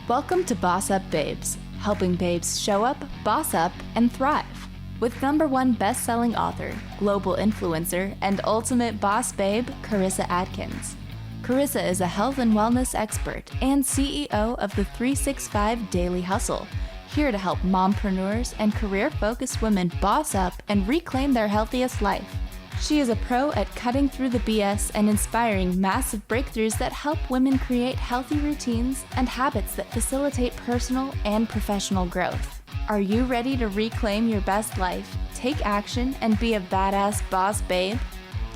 Welcome to BossUp Babes, helping babes show up, boss up, and thrive. With #1 best-selling author, global influencer, and ultimate boss babe, Karissa Adkins. Karissa is a health and wellness expert and CEO of the 365 Daily Hustle, here to help mompreneurs and career-focused women boss up and reclaim their healthiest life. She is a pro at cutting through the BS and inspiring massive breakthroughs that help women create healthy routines and habits that facilitate personal and professional growth. Are you ready to reclaim your best life, take action, and be a badass boss babe?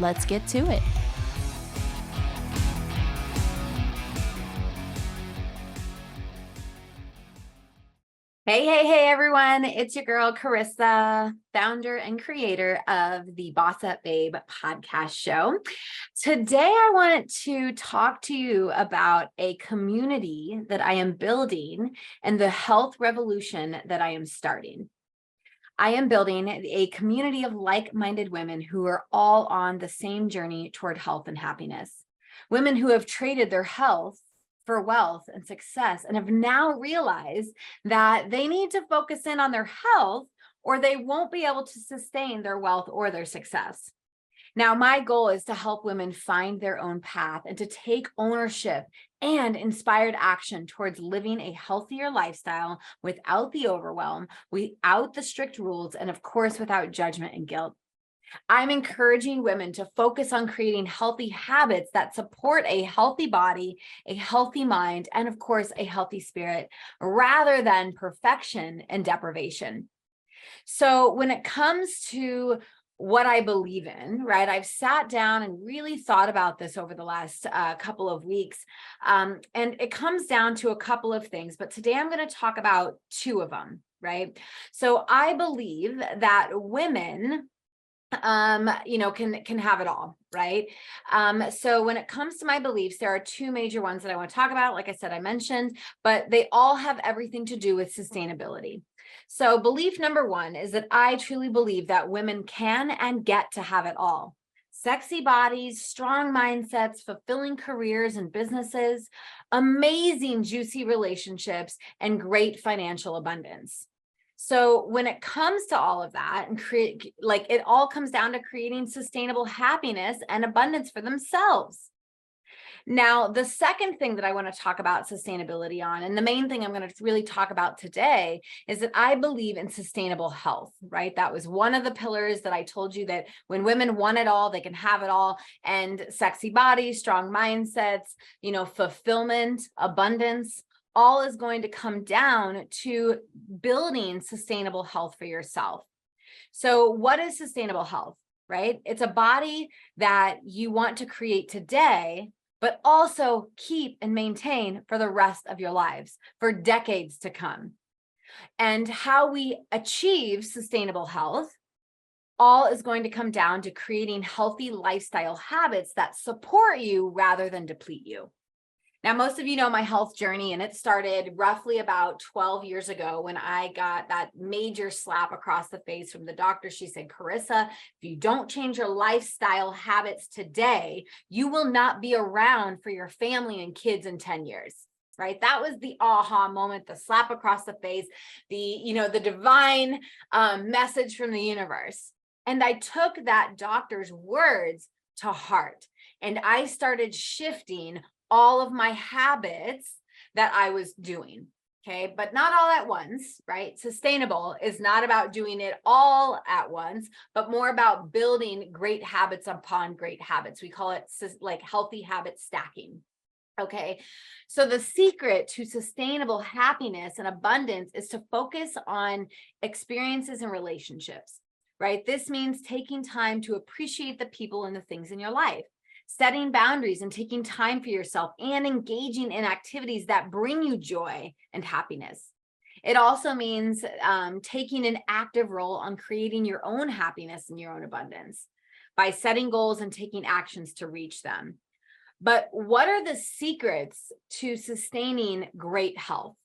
Let's get to it. Hey, everyone. It's your girl, Karissa, founder and creator of the BossUp Babe podcast show. Today, I wanted to talk to you about a community that I am building and the health revolution that I am starting. I am building a community of like-minded women who are all on the same journey toward health and happiness. Women who have traded their health for wealth and success and have now realized that they need to focus in on their health or they won't be able to sustain their wealth or their success. Now, my goal is to help women find their own path and to take ownership and inspired action towards living a healthier lifestyle without the overwhelm, without the strict rules, and of course, without judgment and guilt. I'm encouraging women to focus on creating healthy habits that support a healthy body, a healthy mind, and of course, a healthy spirit, rather than perfection and deprivation. So when it comes to what I believe in, right, I've sat down and really thought about this over the last couple of weeks, and it comes down to a couple of things, but today I'm going to talk about two of them, right? So I believe that women can have it all, right? So when it comes to my beliefs, there are two major ones that I want to talk about. Like I said, I mentioned, but they all have everything to do with sustainability. So belief number one is that I truly believe that women can and get to have it all. Sexy bodies, strong mindsets, fulfilling careers and businesses, amazing, juicy relationships, and great financial abundance. So when it comes to all of that and it all comes down to creating sustainable happiness and abundance for themselves. Now, the second thing that I want to talk about sustainability on, and the main thing I'm going to really talk about today, is that I believe in sustainable health, right? That was one of the pillars that I told you, that when women want it all, they can have it all. And sexy bodies, strong mindsets, fulfillment, abundance, all is going to come down to building sustainable health for yourself. So what is sustainable health, right? It's a body that you want to create today, but also keep and maintain for the rest of your lives, for decades to come. And how we achieve sustainable health, all is going to come down to creating healthy lifestyle habits that support you rather than deplete you. Now, most of you know my health journey, and it started roughly about 12 years ago when I got that major slap across the face from the doctor. She said, Karissa, if you don't change your lifestyle habits today, you will not be around for your family and kids in 10 years. Right? That was the aha moment, the slap across the face, the divine message from the universe. And I took that doctor's words to heart, and I started shifting all of my habits that I was doing. Okay, but not all at once, right? Sustainable is not about doing it all at once, but more about building great habits upon great habits. We call it like healthy habit stacking. Okay, so the secret to sustainable happiness and abundance is to focus on experiences and relationships, right? This means taking time to appreciate the people and the things in your life, setting boundaries and taking time for yourself, and engaging in activities that bring you joy and happiness. It also means taking an active role on creating your own happiness and your own abundance by setting goals and taking actions to reach them. But what are the secrets to sustaining great health?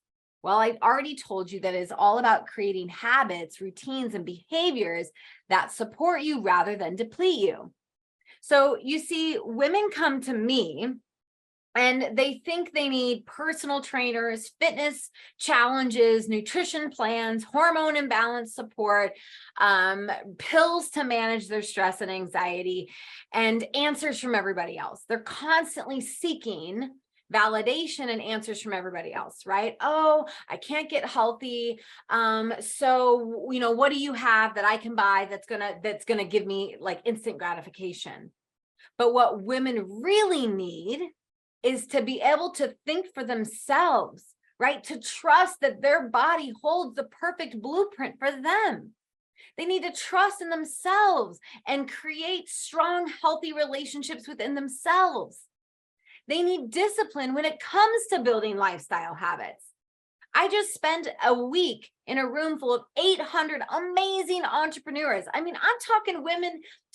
Well, I've already told you that it's all about creating habits, routines, and behaviors that support you rather than deplete you. So you see, women come to me And they think they need personal trainers, fitness challenges, nutrition plans, hormone imbalance support, pills to manage their stress and anxiety, and answers from everybody else. They're constantly seeking validation and answers from everybody else, right? Oh, I can't get healthy. So, what do you have that I can buy that's gonna give me like instant gratification? But what women really need is to be able to think for themselves, right? To trust that their body holds the perfect blueprint for them. They need to trust in themselves and create strong, healthy relationships within themselves. They need discipline when it comes to building lifestyle habits. I just spent a week in a room full of 800 amazing entrepreneurs. I mean, I'm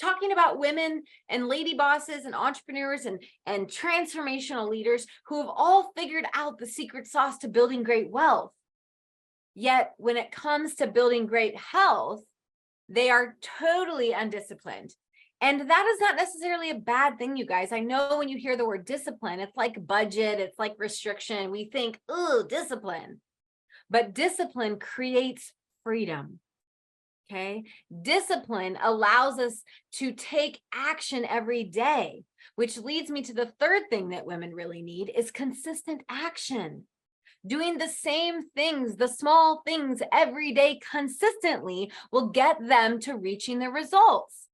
talking about women and lady bosses and entrepreneurs and transformational leaders who have all figured out the secret sauce to building great wealth. Yet when it comes to building great health, they are totally undisciplined. And that is not necessarily a bad thing, you guys. I know when you hear the word discipline, it's like budget, it's like restriction. We think, ooh, discipline. But discipline creates freedom, okay? Discipline allows us to take action every day, which leads me to the third thing that women really need is consistent action. Doing the same things, the small things every day consistently will get them to reaching their results.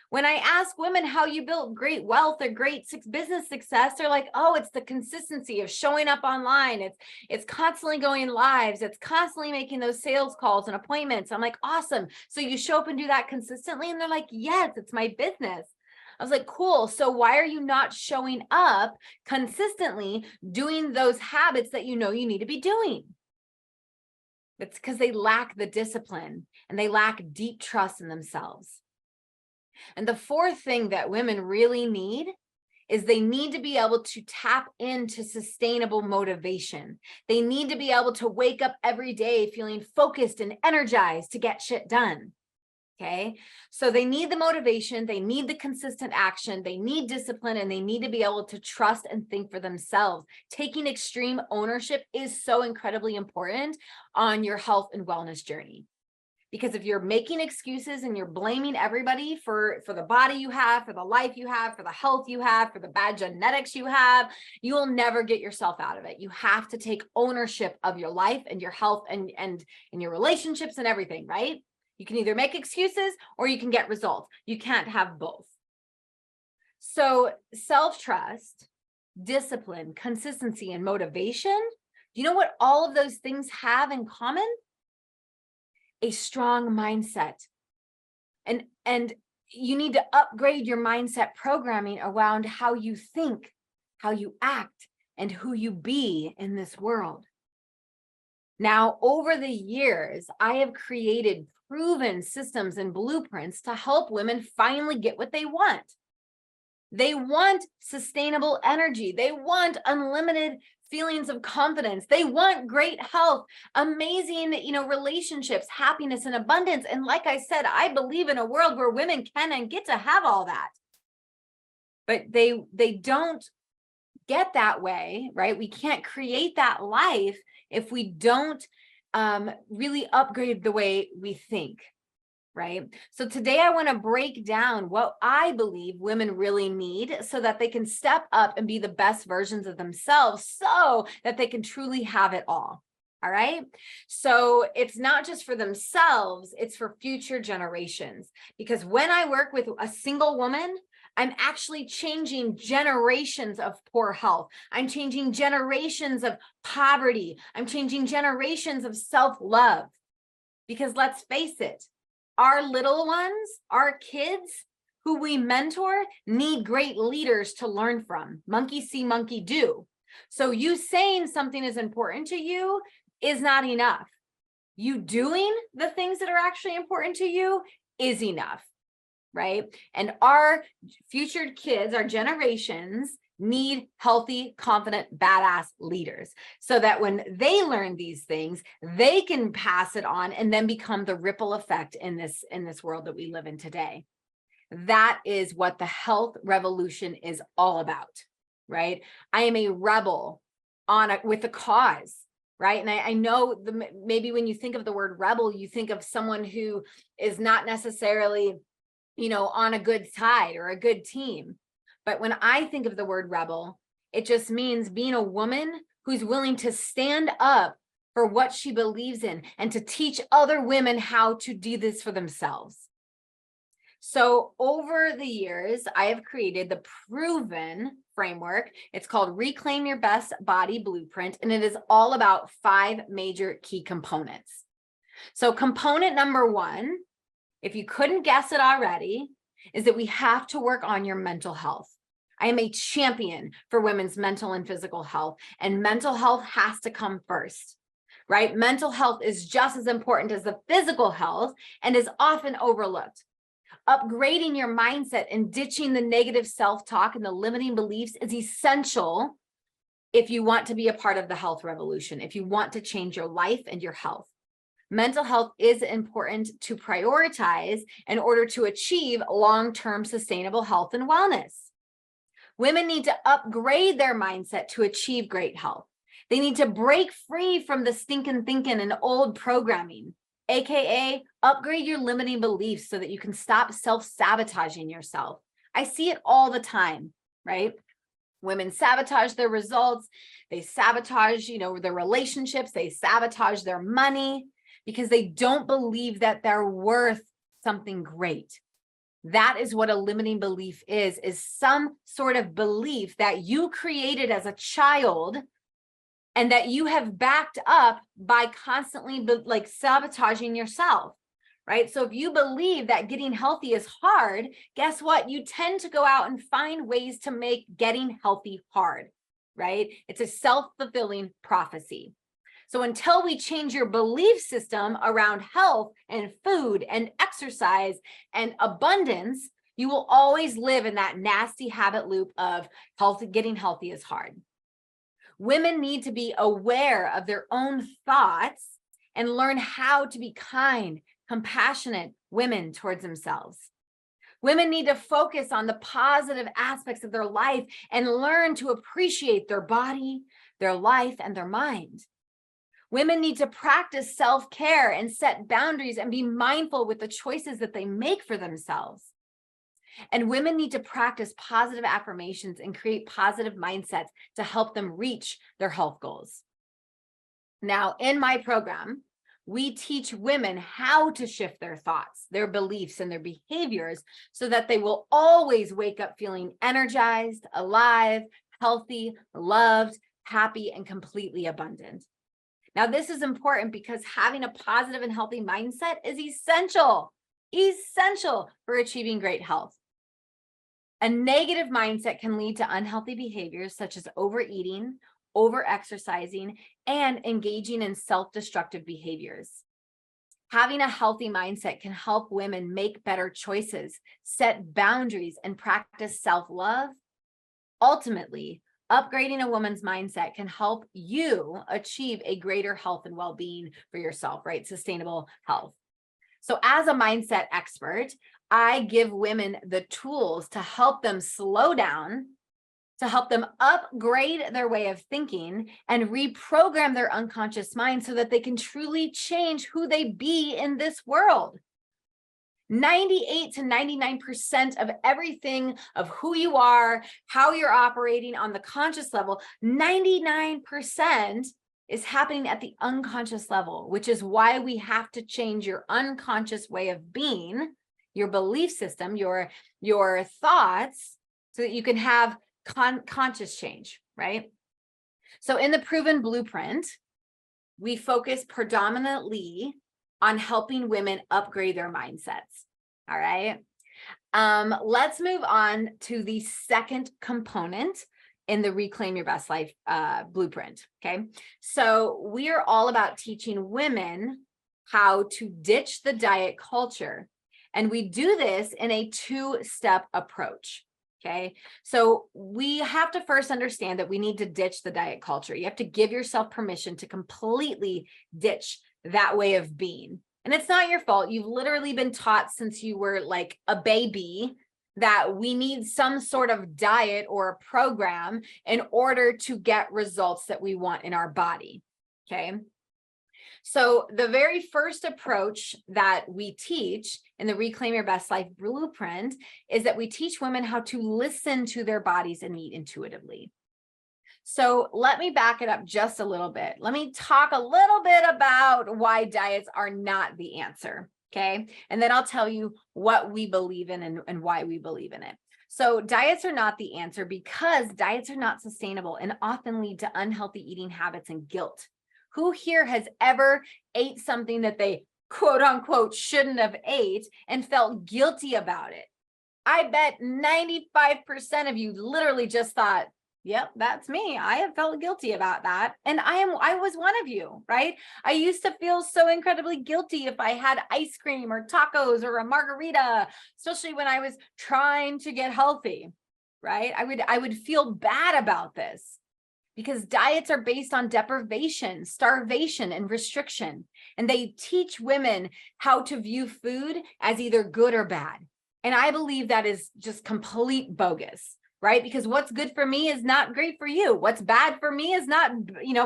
When I ask women how you built great wealth or great business success, they're like, oh, it's the consistency of showing up online. It's constantly going lives. It's constantly making those sales calls and appointments. I'm like, awesome. So you show up and do that consistently? And they're like, yes, it's my business. I was like, cool. So why are you not showing up consistently doing those habits that you know you need to be doing? It's because they lack the discipline and they lack deep trust in themselves. And the fourth thing that women really need is they need to be able to tap into sustainable motivation. They need to be able to wake up every day feeling focused and energized to get shit done. Okay, so they need the motivation, they need the consistent action, they need discipline, and they need to be able to trust and think for themselves. Taking extreme ownership is so incredibly important on your health and wellness journey. Because if you're making excuses and you're blaming everybody for the body you have, for the life you have, for the health you have, for the bad genetics you have, you will never get yourself out of it. You have to take ownership of your life and your health and your relationships and everything, right? You can either make excuses or you can get results. You can't have both. So self-trust, discipline, consistency, and motivation, do you know what all of those things have in common? A strong mindset. And you need to upgrade your mindset programming around how you think, how you act, and who you be in this world. Now, over the years, I have created proven systems and blueprints to help women finally get what they want. They want sustainable energy. They want unlimited feelings of confidence. They want great health, amazing, relationships, happiness, and abundance. And like I said, I believe in a world where women can and get to have all that. But they don't get that way, right? We can't create that life if we don't really upgrade the way we think. Right? So today I want to break down what I believe women really need so that they can step up and be the best versions of themselves so that they can truly have it all. All right. So it's not just for themselves, it's for future generations. Because when I work with a single woman, I'm actually changing generations of poor health. I'm changing generations of poverty. I'm changing generations of self-love. Because let's face it, our little ones, our kids who we mentor need great leaders to learn from. Monkey see, monkey do. So you saying something is important to you is not enough. You doing the things that are actually important to you is enough, right? And our future kids, our generations, need healthy, confident, badass leaders so that when they learn these things, they can pass it on and then become the ripple effect in this world that we live in today. That is what the health revolution is all about. right? I am a rebel with a cause, right? And I know maybe when you think of the word rebel, you think of someone who is not necessarily, on a good side or a good team. But when I think of the word rebel, it just means being a woman who's willing to stand up for what she believes in and to teach other women how to do this for themselves. So over the years, I have created the proven framework. It's called Reclaim Your Best Body Blueprint, and it is all about 5 major key components. So component number 1, if you couldn't guess it already, is that we have to work on your mental health. I am a champion for women's mental and physical health, and mental health has to come first, right? Mental health is just as important as the physical health and is often overlooked. Upgrading your mindset and ditching the negative self-talk and the limiting beliefs is essential if you want to be a part of the health revolution, if you want to change your life and your health. Mental health is important to prioritize in order to achieve long-term sustainable health and wellness. Women need to upgrade their mindset to achieve great health. They need to break free from the stinking thinking and old programming, AKA upgrade your limiting beliefs so that you can stop self-sabotaging yourself. I see it all the time, right? Women sabotage their results. They sabotage, their relationships. They sabotage their money because they don't believe that they're worth something great. That is what a limiting belief is some sort of belief that you created as a child and that you have backed up by constantly sabotaging yourself, right? So if you believe that getting healthy is hard, guess what? You tend to go out and find ways to make getting healthy hard, right? It's a self-fulfilling prophecy. So until we change your belief system around health and food and exercise and abundance, you will always live in that nasty habit loop of getting healthy is hard. Women need to be aware of their own thoughts and learn how to be kind, compassionate women towards themselves. Women need to focus on the positive aspects of their life and learn to appreciate their body, their life, and their mind. Women need to practice self-care and set boundaries and be mindful with the choices that they make for themselves. And women need to practice positive affirmations and create positive mindsets to help them reach their health goals. Now, in my program, we teach women how to shift their thoughts, their beliefs, and their behaviors so that they will always wake up feeling energized, alive, healthy, loved, happy, and completely abundant. Now, this is important because having a positive and healthy mindset is essential for achieving great health. A negative mindset can lead to unhealthy behaviors such as overeating, over-exercising, and engaging in self-destructive behaviors. Having a healthy mindset can help women make better choices, set boundaries, and practice self-love. Ultimately, upgrading a woman's mindset can help you achieve a greater health and well-being for yourself, right? Sustainable health. So as a mindset expert, I give women the tools to help them slow down, to help them upgrade their way of thinking and reprogram their unconscious mind so that they can truly change who they be in this world. 98 to 99% of everything of who you are, how you're operating on the conscious level, 99% is happening at the unconscious level, which is why we have to change your unconscious way of being, your belief system, your thoughts, so that you can have conscious change, right? So in the proven blueprint, we focus predominantly on helping women upgrade their mindsets. All right. Let's move on to the second component in the Reclaim Your Best Life blueprint. Okay. So we are all about teaching women how to ditch the diet culture. And we do this in a 2-step approach. Okay. So we have to first understand that we need to ditch the diet culture. You have to give yourself permission to completely ditch that way of being. And it's not your fault. You've literally been taught since you were like a baby that we need some sort of diet or a program in order to get results that we want in our body. Okay. So the very first approach that we teach in the Reclaim Your Best Life Blueprint is that we teach women how to listen to their bodies and eat intuitively. So let me back it up just a little bit. Let me talk a little bit about why diets are not the answer. Okay. And then I'll tell you what we believe in and why we believe in it. So diets are not the answer because diets are not sustainable and often lead to unhealthy eating habits and guilt. Who here has ever ate something that they quote unquote shouldn't have ate and felt guilty about it? I bet 95% of you literally just thought, yep, that's me. I have felt guilty about that. And I was one of you, right? I used to feel so incredibly guilty if I had ice cream or tacos or a margarita, especially when I was trying to get healthy, right? I would feel bad about this because diets are based on deprivation, starvation, and restriction. And they teach women how to view food as either good or bad. And I believe that is just complete bogus. Right? Because what's good for me is not great for you. What's bad for me is not,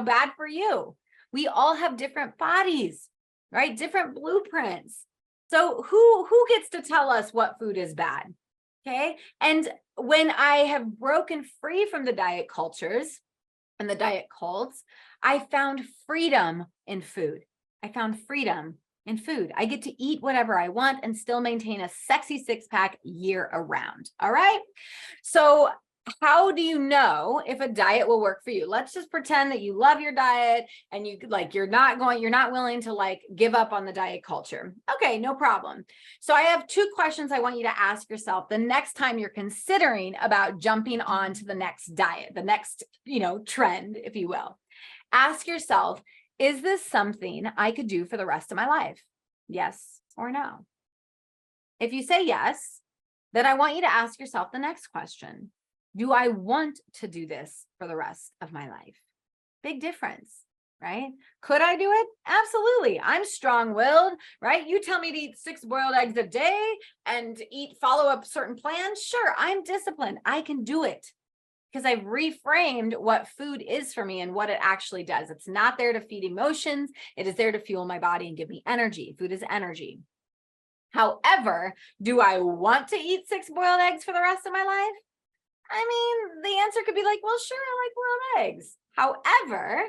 bad for you. We all have different bodies, right? Different blueprints. So who gets to tell us what food is bad? Okay. And when I have broken free from the diet cultures and the diet cults, I found freedom in food. I found freedom in food. I get to eat whatever I want and still maintain a sexy six-pack year around. All right. So how do you know if a diet will work for you? Let's just pretend that you love your diet and you're not willing to give up on the diet culture. Okay, no problem. So I have two questions I want you to ask yourself the next time you're considering about jumping on to the next diet, the next, trend, if you will. Ask yourself, is this something I could do for the rest of my life? Yes or no? If you say yes, then I want you to ask yourself the next question. Do I want to do this for the rest of my life? Big difference, right? Could I do it? Absolutely. I'm strong-willed, right? You tell me to eat 6 boiled eggs a day and follow up certain plans. Sure, I'm disciplined. I can do it. Because I've reframed what food is for me and what it actually does. It's not there to feed emotions. It is there to fuel my body and give me energy. Food is energy. However, do I want to eat 6 boiled eggs for the rest of my life? I mean, the answer could be well, sure, I like boiled eggs. However,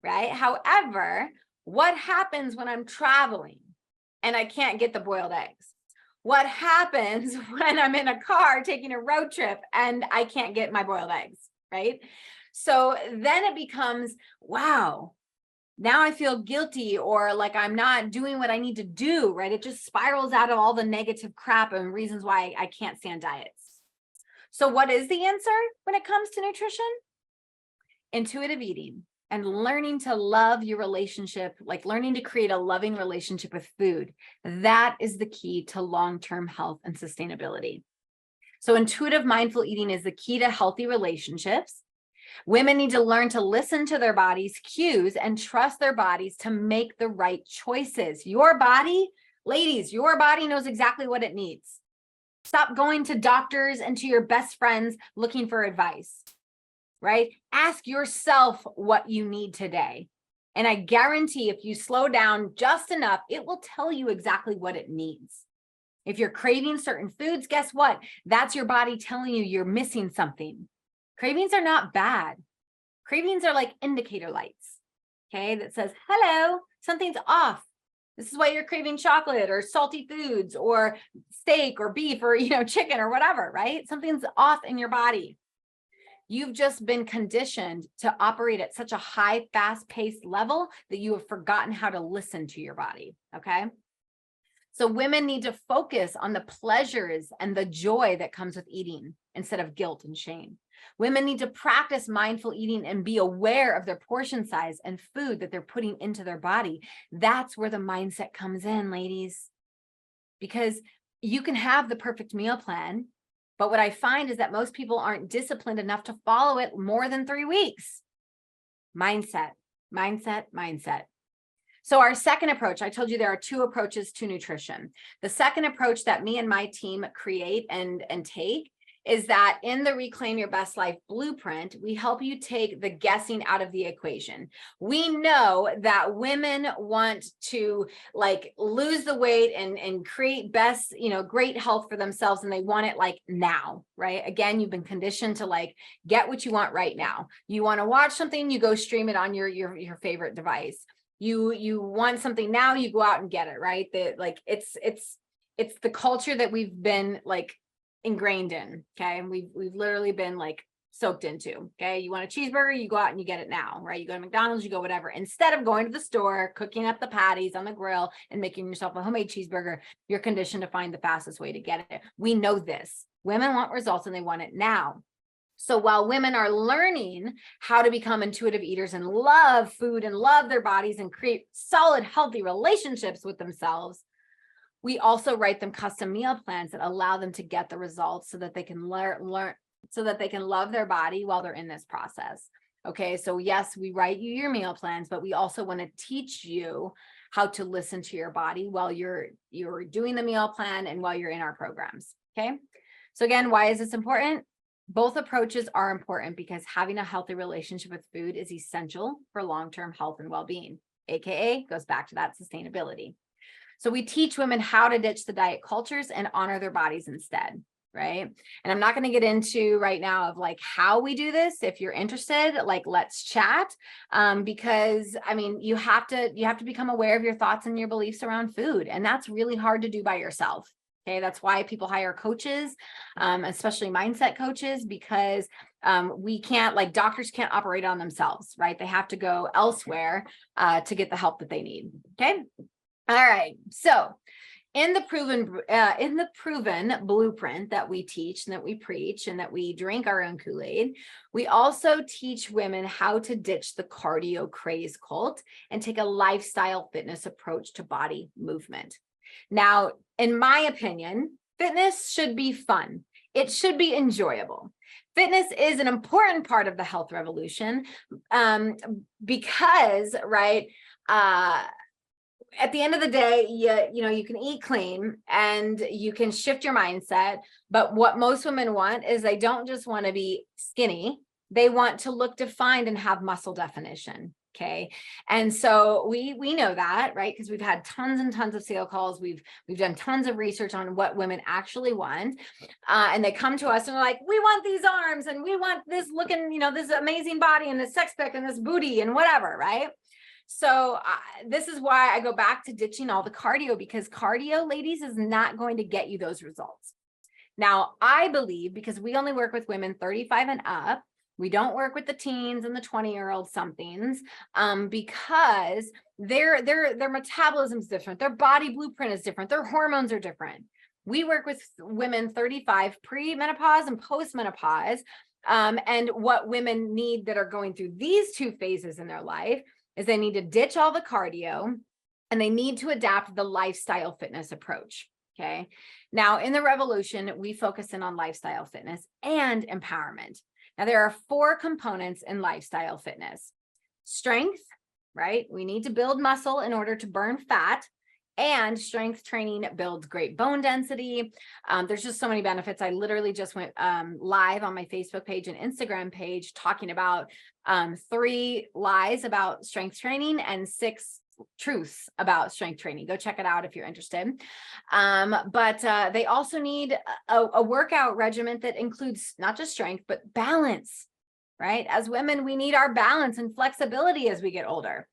right? However, what happens when I'm traveling and I can't get the boiled eggs? What happens when I'm in a car taking a road trip and I can't get my boiled eggs, right? So then it becomes, wow, now I feel guilty or like I'm not doing what I need to do, right? It just spirals out of all the negative crap and reasons why I can't stand diets. So what is the answer when it comes to nutrition? Intuitive eating. And learning to love your relationship, learning to create a loving relationship with food. That is the key to long-term health and sustainability. So intuitive mindful eating is the key to healthy relationships. Women need to learn to listen to their body's cues and trust their bodies to make the right choices. Your body, ladies, your body knows exactly what it needs. Stop going to doctors and to your best friends looking for advice. Right? Ask yourself what you need today. And I guarantee if you slow down just enough, it will tell you exactly what it needs. If you're craving certain foods, guess what? That's your body telling you you're missing something. Cravings are not bad. Cravings are like indicator lights, okay? That says, hello, something's off. This is why you're craving chocolate or salty foods or steak or beef or, chicken or whatever, right? Something's off in your body. You've just been conditioned to operate at such a high, fast-paced level that you have forgotten how to listen to your body, okay? So women need to focus on the pleasures and the joy that comes with eating instead of guilt and shame. Women need to practice mindful eating and be aware of their portion size and food that they're putting into their body. That's where the mindset comes in, ladies. Because you can have the perfect meal plan, but what I find is that most people aren't disciplined enough to follow it more than 3 weeks. Mindset, mindset, mindset. So our second approach, I told you there are two approaches to nutrition. The second approach that me and my team create and take is that in the Reclaim Your Best Life blueprint, we help you take the guessing out of the equation. We know that women want to like lose the weight and create best, great health for themselves, and they want it like now, right? Again, you've been conditioned to like get what you want right now. You want to watch something, you go stream it on your favorite device. You want something now, you go out and get it, right? It's the culture that we've been like ingrained in. Okay. And we've literally been like soaked into. Okay. You want a cheeseburger, you go out and you get it now, right? You go to McDonald's, you go whatever. Instead of going to the store, cooking up the patties on the grill and making yourself a homemade cheeseburger, you're conditioned to find the fastest way to get it. We know this. Women want results and they want it now. So while women are learning how to become intuitive eaters and love food and love their bodies and create solid, healthy relationships with themselves, we also write them custom meal plans that allow them to get the results so that they can learn so that they can love their body while they're in this process. Okay, so yes, we write you your meal plans, but we also want to teach you how to listen to your body while you're doing the meal plan and while you're in our programs. Okay, so again, why is this important? Both approaches are important because having a healthy relationship with food is essential for long-term health and well-being, AKA goes back to that sustainability. So we teach women how to ditch the diet cultures and honor their bodies instead, right? And I'm not going to get into right now of like how we do this. If you're interested, like let's chat, because I mean, you have to become aware of your thoughts and your beliefs around food, and that's really hard to do by yourself. Okay, that's why people hire coaches, especially mindset coaches, because we can't, like doctors can't operate on themselves, right? They have to go elsewhere to get the help that they need. Okay. All right. So in the proven blueprint that we teach and that we preach and that we drink our own Kool-Aid, we also teach women how to ditch the cardio craze cult and take a lifestyle fitness approach to body movement. Now, in my opinion, fitness should be fun. It should be enjoyable. Fitness is an important part of the health revolution because, right, at the end of the day, you can eat clean and you can shift your mindset. But what most women want is they don't just want to be skinny. They want to look defined and have muscle definition. Okay. And so we know that, right? Because we've had tons and tons of sale calls. We've done tons of research on what women actually want. And they come to us and they're like, we want these arms and we want this looking, this amazing body and this sex pic and this booty and whatever, right? So this is why I go back to ditching all the cardio, because cardio, ladies, is not going to get you those results. Now, I believe, because we only work with women 35 and up, we don't work with the teens and the 20-year-old somethings, because their metabolism is different. Their body blueprint is different. Their hormones are different. We work with women 35 pre-menopause and post-menopause. And what women need that are going through these two phases in their life is they need to ditch all the cardio and they need to adapt the lifestyle fitness approach. Okay. Now in the revolution, we focus in on lifestyle fitness and empowerment. Now there are 4 components in lifestyle fitness: strength, right? We need to build muscle in order to burn fat, and strength training builds great bone density. There's just so many benefits. I literally just went live on my Facebook page and Instagram page talking about 3 lies about strength training and 6 truths about strength training. Go check it out if you're interested. But they also need a workout regimen that includes not just strength, but balance, right? As women, we need our balance and flexibility as we get older.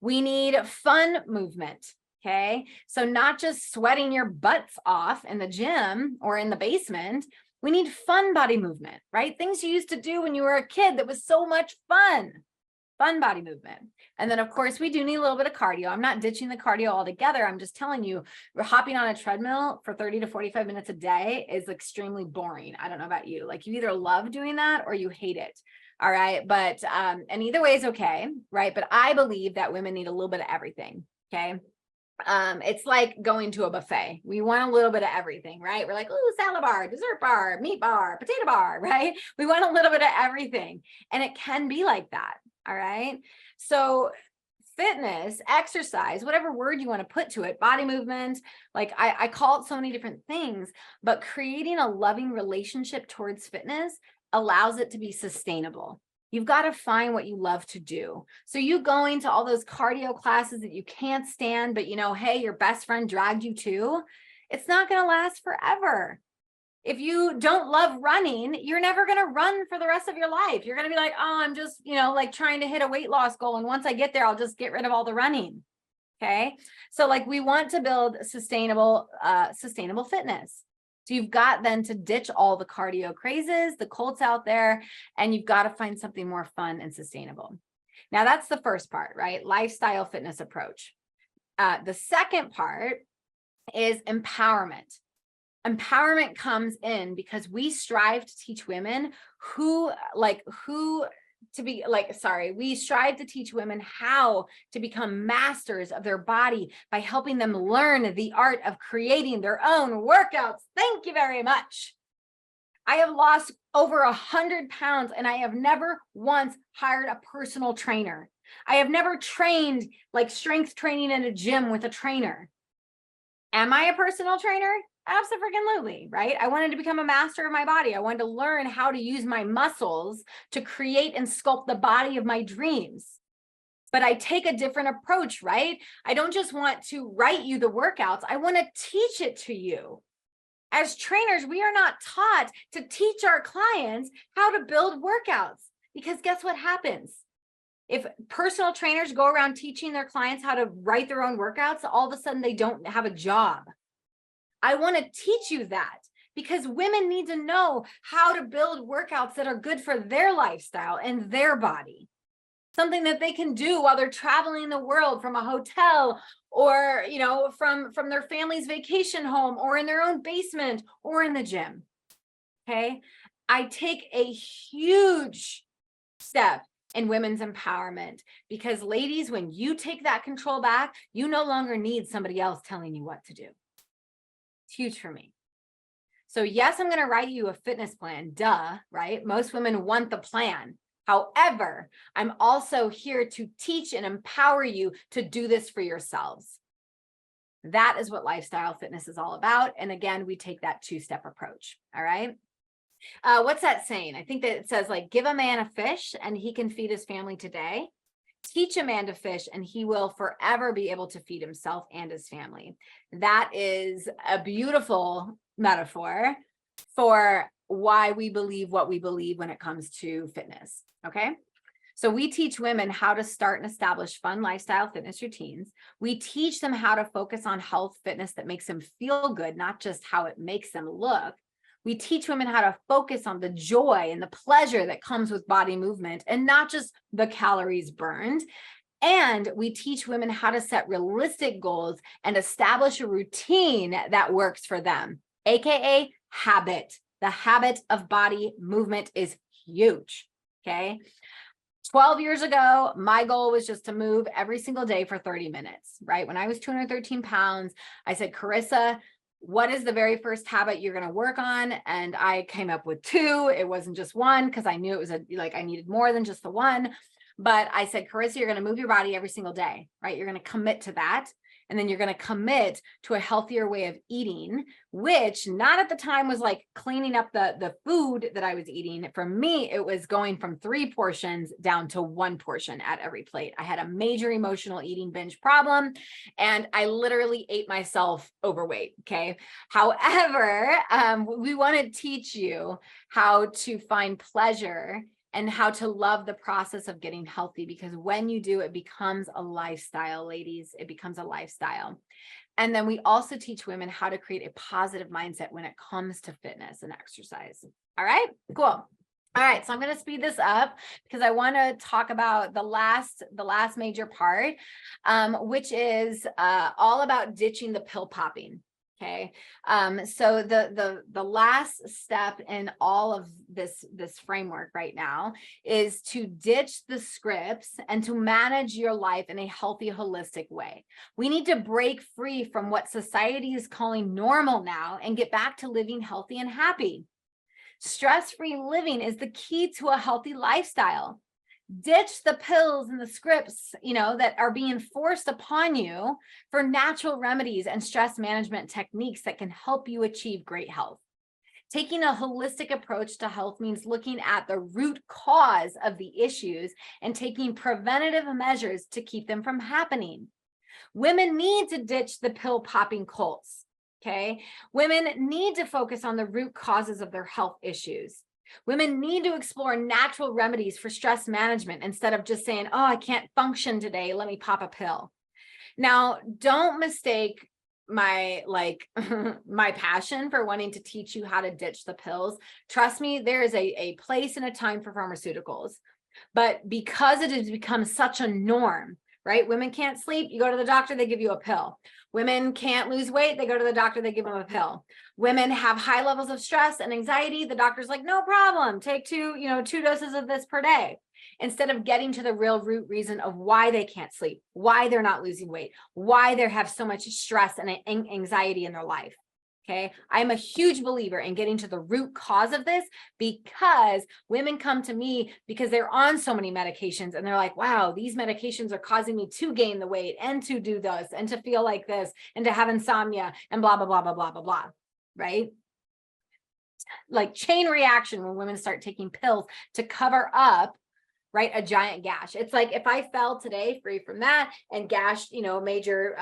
We need fun movement. Okay. So not just sweating your butts off in the gym or in the basement. We need fun body movement, right? Things you used to do when you were a kid that was so much fun body movement. And then of course we do need a little bit of cardio. I'm not ditching the cardio altogether. I'm just telling you, we're hopping on a treadmill for 30 to 45 minutes a day is extremely boring. I don't know about you. Like you either love doing that or you hate it. All right. But, and either way is okay. Right. But I believe that women need a little bit of everything. Okay. It's like going to a buffet. We want a little bit of everything, right? We're like, oh, salad bar, dessert bar, meat bar, potato bar, right? We want a little bit of everything. And it can be like that. All right. So fitness, exercise, whatever word you want to put to it, body movement, like I call it so many different things, but creating a loving relationship towards fitness allows it to be sustainable. You've got to find what you love to do. So you going to all those cardio classes that you can't stand, but hey, your best friend dragged you to, it's not going to last forever. If you don't love running, you're never going to run for the rest of your life. You're going to be like, oh, I'm just, like trying to hit a weight loss goal. And once I get there, I'll just get rid of all the running. Okay. So like we want to build sustainable fitness. So you've got then to ditch all the cardio crazes, the cults out there, and you've got to find something more fun and sustainable. Now that's the first part, right? Lifestyle fitness approach. The second part is empowerment. Empowerment comes in because we strive to teach women we strive to teach women how to become masters of their body by helping them learn the art of creating their own workouts. Thank you very much. I have lost over 100 pounds and I have never once hired a personal trainer. I have never trained like strength training in a gym with a trainer. Am I a personal trainer? Absolutely, right? I wanted to become a master of my body. I wanted to learn how to use my muscles to create and sculpt the body of my dreams. But I take a different approach, right? I don't just want to write you the workouts. I want to teach it to you. As trainers, we are not taught to teach our clients how to build workouts, because guess what happens? If personal trainers go around teaching their clients how to write their own workouts, all of a sudden they don't have a job. I want to teach you that because women need to know how to build workouts that are good for their lifestyle and their body. Something that they can do while they're traveling the world from a hotel or, from their family's vacation home or in their own basement or in the gym. Okay. I take a huge step in women's empowerment because ladies, when you take that control back, you no longer need somebody else telling you what to do. It's huge for me. So yes, I'm going to write you a fitness plan, right? Most women want the plan. However, I'm also here to teach and empower you to do this for yourselves. That is what lifestyle fitness is all about. And again, we take that two-step approach. All right. What's that saying? I think that it says like, give a man a fish and he can feed his family today. Teach a man to fish and he will forever be able to feed himself and his family. That is a beautiful metaphor for why we believe what we believe when it comes to fitness. Okay. So we teach women how to start and establish fun lifestyle fitness routines. We teach them how to focus on health fitness that makes them feel good, not just how it makes them look. We teach women how to focus on the joy and the pleasure that comes with body movement and not just the calories burned. And we teach women how to set realistic goals and establish a routine that works for them, AKA habit. The habit of body movement is huge. Okay. 12 years ago, my goal was just to move every single day for 30 minutes, right? When I was 213 pounds, I said, Karissa, what is the very first habit you're going to work on? And I came up with 2. It wasn't just one because I knew it was I needed more than just the one. But I said, Karissa, you're going to move your body every single day, right? You're going to commit to that. And then you're going to commit to a healthier way of eating, which not at the time was like cleaning up the food that I was eating. For me, it was going from 3 portions down to 1 portion at every plate. I had a major emotional eating binge problem and I literally ate myself overweight. Okay. However, we want to teach you how to find pleasure and how to love the process of getting healthy, because when you do, it becomes a lifestyle, ladies. It becomes a lifestyle. And then we also teach women how to create a positive mindset when it comes to fitness and exercise. All right, cool. All right, so I'm going to speed this up because I want to talk about the last major part, which is all about ditching the pill popping. Okay. So the last step in all of this framework right now is to ditch the scripts and to manage your life in a healthy, holistic way. We need to break free from what society is calling normal now and get back to living healthy and happy. Stress-free living is the key to a healthy lifestyle. Ditch the pills and the scripts, that are being forced upon you for natural remedies and stress management techniques that can help you achieve great health. Taking a holistic approach to health means looking at the root cause of the issues and taking preventative measures to keep them from happening. Women need to ditch the pill popping cults. Okay. Women need to focus on the root causes of their health issues. Women need to explore natural remedies for stress management instead of just saying, oh, I can't function today, let me pop a pill. Now, don't mistake my my passion for wanting to teach you how to ditch the pills. Trust me, there is a place and a time for pharmaceuticals. But because it has become such a norm, right? Women can't sleep, you go to the doctor, they give you a pill. Women can't lose weight, they go to the doctor, they give them a pill. Women have high levels of stress and anxiety, the doctor's like, no problem, take two doses of this per day. Instead of getting to the real root reason of why they can't sleep, why they're not losing weight, why they have so much stress and anxiety in their life. Okay. I'm a huge believer in getting to the root cause of this, because women come to me because they're on so many medications and they're like, wow, these medications are causing me to gain the weight and to do this and to feel like this and to have insomnia and blah, blah, blah, blah, blah, blah, blah. Right. Like chain reaction when women start taking pills to cover up, right, a giant gash. It's like if I fell today free from that and gashed, major,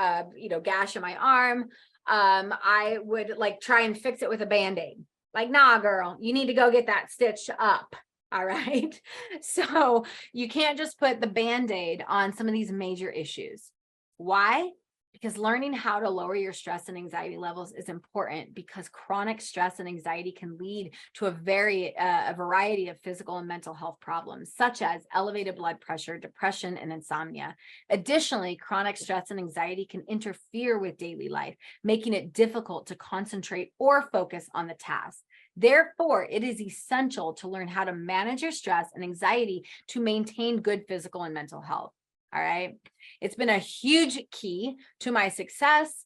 gash in my arm, I would try and fix it with a Band-Aid. Like, nah, girl, you need to go get that stitched up. All right. So you can't just put the Band-Aid on some of these major issues. Why? Because learning how to lower your stress and anxiety levels is important, because chronic stress and anxiety can lead to a variety of physical and mental health problems, such as elevated blood pressure, depression, and insomnia. Additionally, chronic stress and anxiety can interfere with daily life, making it difficult to concentrate or focus on the task. Therefore, it is essential to learn how to manage your stress and anxiety to maintain good physical and mental health. All right. It's been a huge key to my success,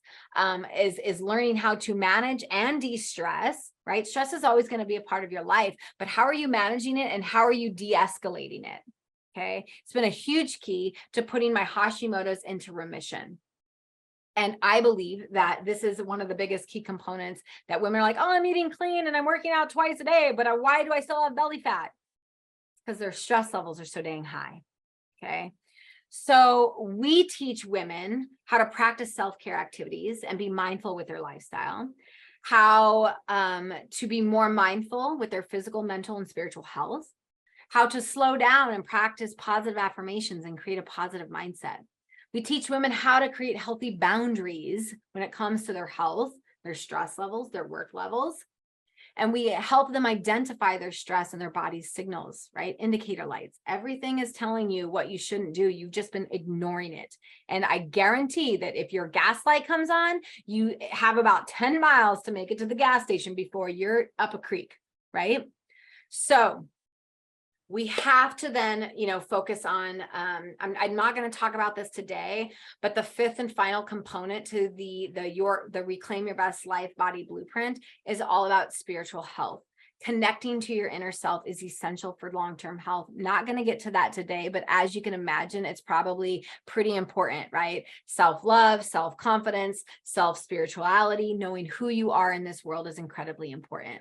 is learning how to manage and de-stress, right? Stress is always going to be a part of your life, but how are you managing it and how are you de-escalating it? Okay. It's been a huge key to putting my Hashimoto's into remission. And I believe that this is one of the biggest key components that women are like, oh, I'm eating clean and I'm working out twice a day, but why do I still have belly fat? Because their stress levels are so dang high. Okay. So we teach women how to practice self-care activities and be mindful with their lifestyle, how to be more mindful with their physical, mental, and spiritual health, how to slow down and practice positive affirmations and create a positive mindset. We teach women how to create healthy boundaries when it comes to their health, their stress levels, their work levels. And we help them identify their stress and their body's signals, right? Indicator lights. Everything is telling you what you shouldn't do. You've just been ignoring it. And I guarantee that if your gas light comes on, you have about 10 miles to make it to the gas station before you're up a creek, right? So we have to then, focus on, I'm not going to talk about this today, but the fifth and final component to the Reclaim Your Best Life Body Blueprint is all about spiritual health. Connecting to your inner self is essential for long-term health. Not going to get to that today, but as you can imagine, it's probably pretty important, right? Self-love, self-confidence, self-spirituality, knowing who you are in this world is incredibly important.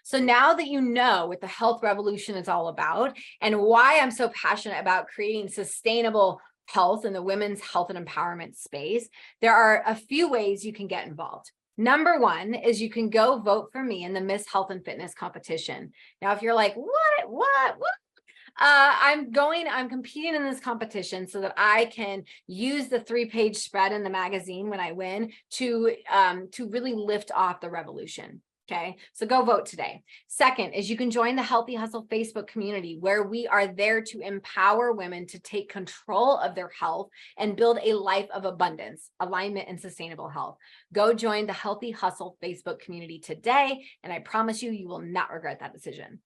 So now that you know what the health revolution is all about and why I'm so passionate about creating sustainable health in the women's health and empowerment space, there are a few ways you can get involved. Number one is you can go vote for me in the Miss Health and Fitness competition. Now, if you're like, what? I'm competing in this competition so that I can use the 3-page spread in the magazine when I win to really lift off the revolution. Okay, so go vote today. Second is you can join the Healthy Hustle Facebook community, where we are there to empower women to take control of their health and build a life of abundance, alignment, and sustainable health. Go join the Healthy Hustle Facebook community today, and I promise you, you will not regret that decision.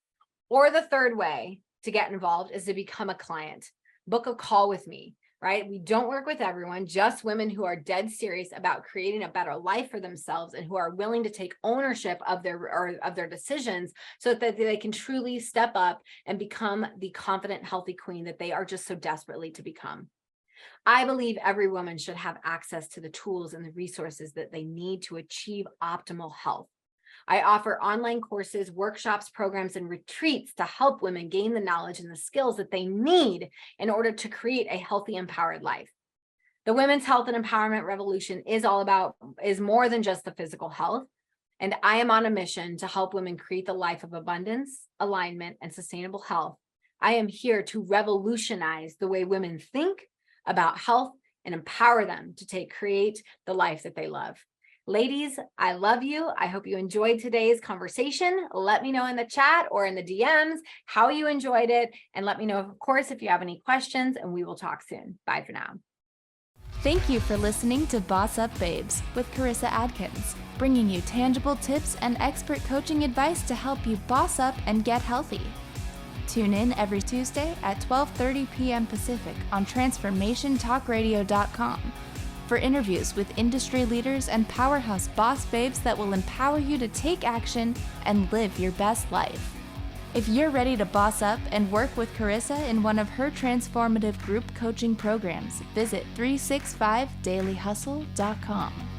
Or the third way to get involved is to become a client. Book a call with me. right? We don't work with everyone, just women who are dead serious about creating a better life for themselves and who are willing to take ownership of their decisions so that they can truly step up and become the confident, healthy queen that they are just so desperately to become. I believe every woman should have access to the tools and the resources that they need to achieve optimal health. I offer online courses, workshops, programs, and retreats to help women gain the knowledge and the skills that they need in order to create a healthy, empowered life. The women's health and empowerment revolution is more than just the physical health. And I am on a mission to help women create the life of abundance, alignment, and sustainable health. I am here to revolutionize the way women think about health and empower them to create the life that they love. Ladies, I love you. I hope you enjoyed today's conversation. Let me know in the chat or in the DMs how you enjoyed it. And let me know, of course, if you have any questions, and we will talk soon. Bye for now. Thank you for listening to Boss Up Babes with Karissa Adkins, bringing you tangible tips and expert coaching advice to help you boss up and get healthy. Tune in every Tuesday at 12:30 p.m. Pacific on transformationtalkradio.com for interviews with industry leaders and powerhouse boss babes that will empower you to take action and live your best life. If you're ready to boss up and work with Karissa in one of her transformative group coaching programs, visit 365dailyhustle.com.